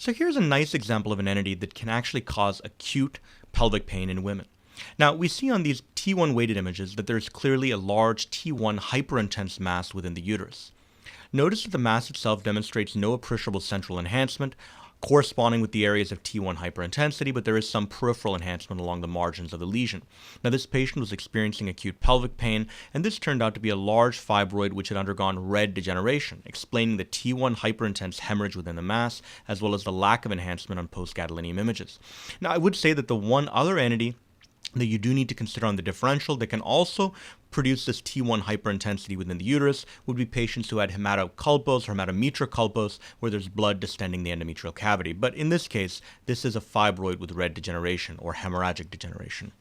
So here's a nice example of an entity that can actually cause acute pelvic pain in women. Now, we see on these T1 weighted images that there's clearly a large T1 hyperintense mass within the uterus. Notice that the mass itself demonstrates no appreciable central enhancement corresponding with the areas of T1 hyperintensity, but there is some peripheral enhancement along the margins of the lesion. Now, this patient was experiencing acute pelvic pain, and this turned out to be a large fibroid which had undergone red degeneration, explaining the T1 hyperintense hemorrhage within the mass, as well as the lack of enhancement on post-gadolinium images. Now, I would say that the one other entity that you do need to consider on the differential that can also produce this T1 hyperintensity within the uterus would be patients who had hematoculpos or hematometroculpos, where there's blood distending the endometrial cavity. But in this case, this is a fibroid with red degeneration or hemorrhagic degeneration.